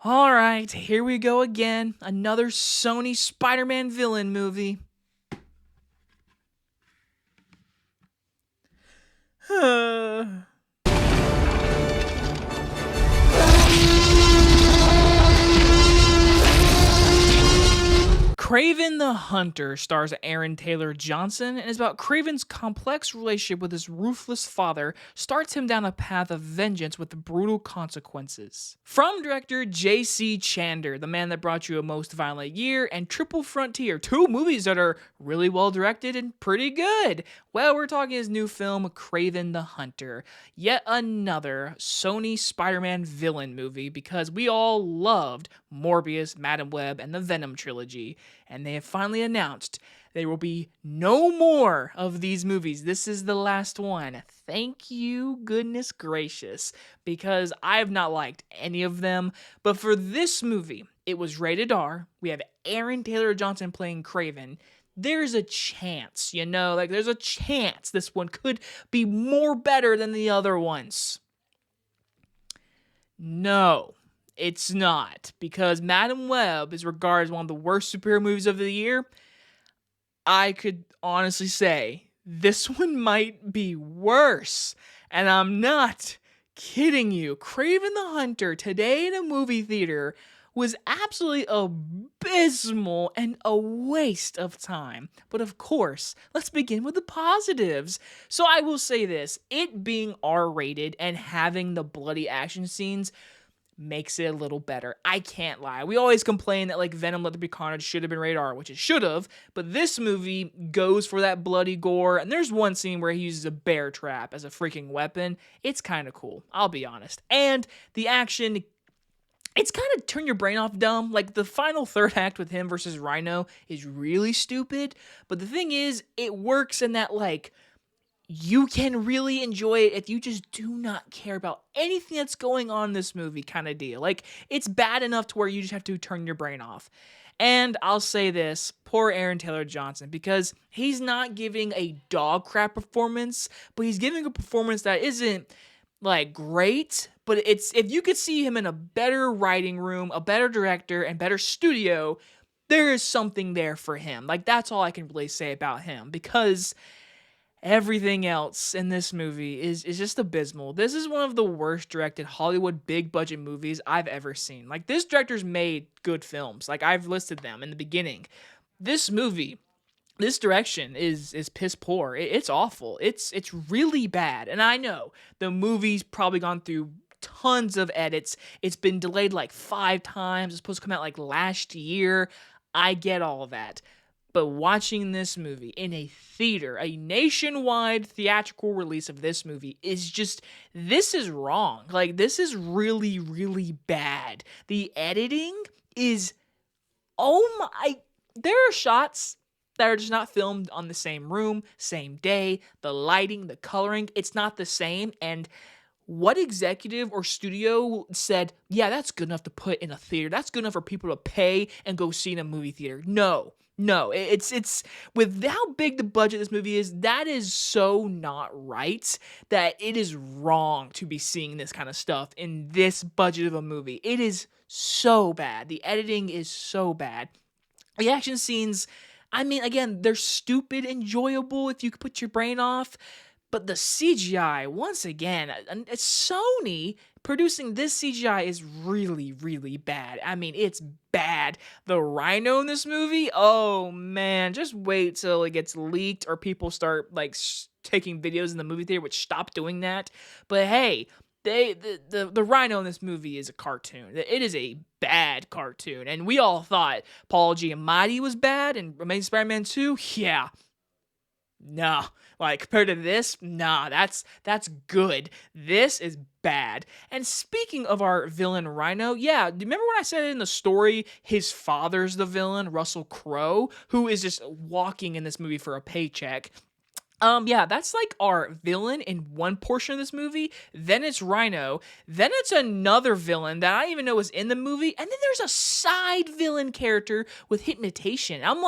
All right, here we go again. Another Sony Spider-Man villain movie. Kraven the Hunter stars Aaron Taylor Johnson and is about Kraven's complex relationship with his ruthless father starts him down a path of vengeance with brutal consequences. From director J.C. Chandor, the man that brought you A Most Violent Year and Triple Frontier, two movies that are really well directed and pretty good. Well, we're talking his new film, Kraven the Hunter. Yet another Sony Spider-Man villain movie because we all loved Morbius, Madam Web, and the Venom trilogy. And they have finally announced there will be no more of these movies. This is the last one. Thank you, goodness gracious, because I have not liked any of them. But for this movie, it was rated R. We have Aaron Taylor Johnson playing Kraven. There's a chance, there's a chance this one could be more better than the other ones. No, it's not, because Madam Web is regarded as one of the worst superhero movies of the year. I could honestly say this one might be worse, and I'm not kidding you. Kraven the Hunter today in a movie theater was absolutely abysmal and a waste of time. But of course, let's begin with the positives. So I will say this, it being R-rated and having the bloody action scenes makes it a little better. I can't lie. We always complain that Venom Let There Be Carnage should have been rated R, which it should have, but this movie goes for that bloody gore, and there's one scene where he uses a bear trap as a freaking weapon. It's kind of cool, I'll be honest. And the action, it's kind of turn your brain off dumb. The final third act with him versus Rhino is really stupid, but the thing is, it works in that, you can really enjoy it if you just do not care about anything that's going on in this movie kind of deal. It's bad enough to where you just have to turn your brain off. And I'll say this, poor Aaron Taylor Johnson, because he's not giving a dog crap performance, but he's giving a performance that isn't, great, but it's, if you could see him in a better writing room, a better director, and better studio, there is something there for him. That's all I can really say about him, because everything else in this movie is just abysmal. This is one of the worst directed Hollywood big budget movies I've ever seen. This director's made good films. I've listed them in the beginning. This movie, this direction is piss poor. It's awful. It's really bad. And I know the movie's probably gone through tons of edits. It's been delayed 5 times. It's supposed to come out last year. I get all of that. But watching this movie in a theater, a nationwide theatrical release of this movie is just, this is wrong. This is really, really bad. The editing is, there are shots that are just not filmed on the same room, same day. The lighting, the coloring, it's not the same. And what executive or studio said, yeah, that's good enough to put in a theater. That's good enough for people to pay and go see in a movie theater. No, it's with how big the budget this movie is, that is so not right that it is wrong to be seeing this kind of stuff in this budget of a movie. It is so bad. The editing is so bad. The action scenes, again, they're stupid enjoyable if you could put your brain off. But the CGI, once again, Sony producing this CGI is really, really bad. It's bad. The Rhino in this movie, oh man, just wait till it gets leaked or people start taking videos in the movie theater, which stop doing that. But hey, the Rhino in this movie is a cartoon. It is a bad cartoon, and we all thought Paul Giamatti was bad in Amazing Spider-Man 2. Yeah. No, compared to this, nah, that's good. This is bad. And speaking of our villain Rhino, yeah, do you remember when I said in the story, his father's the villain, Russell Crowe, who is just walking in this movie for a paycheck? Yeah, that's our villain in one portion of this movie, then it's Rhino, then it's another villain that I didn't even know was in the movie, and then there's a side villain character with hypnotation. I'm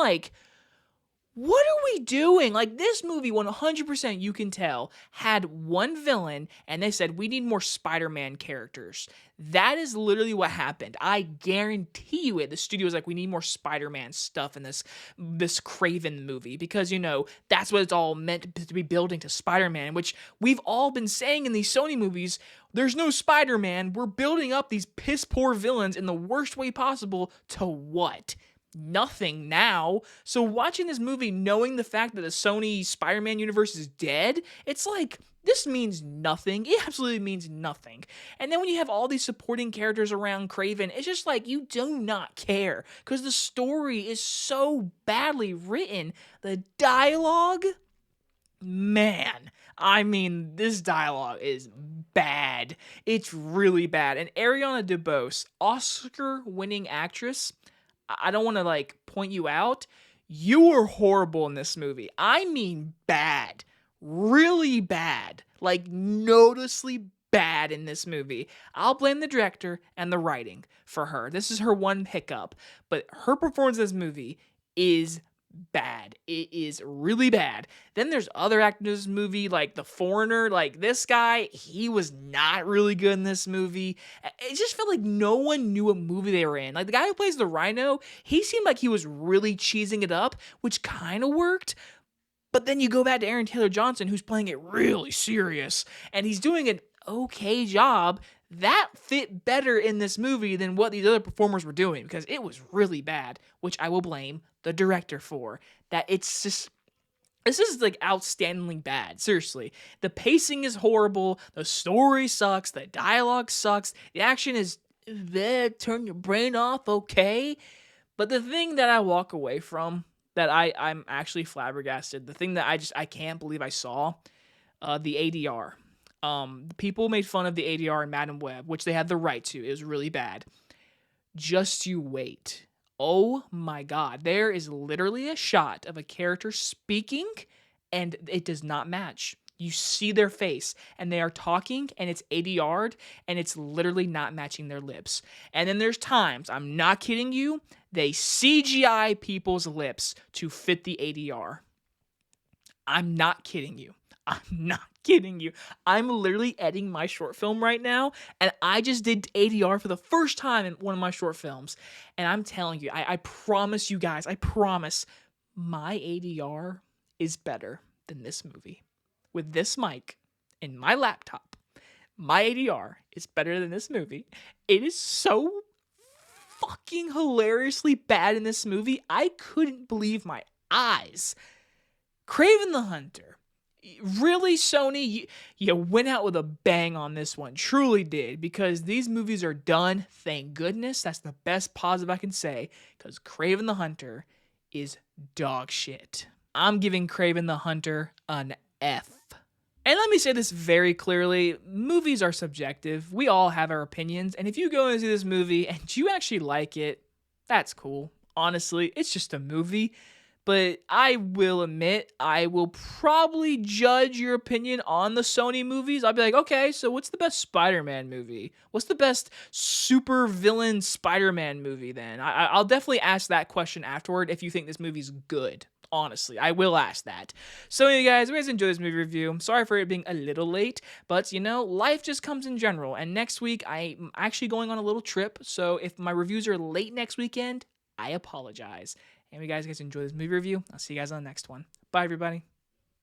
what are we doing? Like, this movie, 100%, you can tell, had one villain, and they said, we need more Spider-Man characters. That is literally what happened. I guarantee you it. The studio was like, we need more Spider-Man stuff in this Kraven movie, because, that's what it's all meant to be building to Spider-Man, which we've all been saying in these Sony movies. There's no Spider-Man. We're building up these piss-poor villains in the worst way possible to what? Nothing now. So watching this movie, knowing the fact that the Sony Spider-Man universe is dead, it's like, this means nothing. It absolutely means nothing. And then when you have all these supporting characters around Kraven, it's just like, you do not care, because the story is so badly written. The dialogue, man, I mean, this dialogue is bad. It's really bad. And Ariana DeBose, Oscar-winning actress, I don't want to point you out. You were horrible in this movie. I mean bad. Really bad. Noticeably bad in this movie. I'll blame the director and the writing for her. This is her one hiccup. But her performance in this movie is bad. It is really bad. Then there's other actors in this movie, like The Foreigner. This guy, he was not really good in this movie. It just felt like no one knew what movie they were in. The guy who plays the Rhino, he seemed like he was really cheesing it up, which kind of worked. But then you go back to Aaron Taylor Johnson, who's playing it really serious, and he's doing an okay job. That fit better in this movie than what these other performers were doing, because it was really bad, which I will blame the director for. That it's just, this is outstandingly bad. Seriously. The pacing is horrible. The story sucks. The dialogue sucks. The action is turn your brain off, okay? But the thing that I walk away from, that I'm actually flabbergasted, the thing that I can't believe I saw, the ADR. People made fun of the ADR in Madam Web, which they had the right to. It was really bad. Just you wait. Oh my God. There is literally a shot of a character speaking, and it does not match. You see their face, and they are talking, and it's ADR'd, and it's literally not matching their lips. And then there's times, I'm not kidding you, they CGI people's lips to fit the ADR. I'm not kidding you. I'm not kidding you. I'm literally editing my short film right now, and I just did ADR for the first time in one of my short films. And I'm telling you, I promise you guys, I promise, my ADR is better than this movie. With this mic and my laptop, my ADR is better than this movie. It is so fucking hilariously bad in this movie. I couldn't believe my eyes. Kraven the Hunter. Really, Sony, you went out with a bang on this one. Truly did, because these movies are done. Thank goodness. That's the best positive I can say, because Kraven the Hunter is dog shit. I'm giving Kraven the Hunter an F. And let me say this very clearly, movies are subjective. We all have our opinions, and if you go into this movie and you actually like it, that's cool. Honestly, it's just a movie. But I will admit, I will probably judge your opinion on the Sony movies. I'll be like, okay, so what's the best Spider-Man movie? What's the best super villain Spider-Man movie then? I'll definitely ask that question afterward if you think this movie's good. Honestly, I will ask that. So anyway, guys, if you guys enjoyed this movie review, I'm sorry for it being a little late, but life just comes in general. And next week, I'm actually going on a little trip. So if my reviews are late next weekend, I apologize. And you guys enjoy this movie review. I'll see you guys on the next one. Bye, everybody.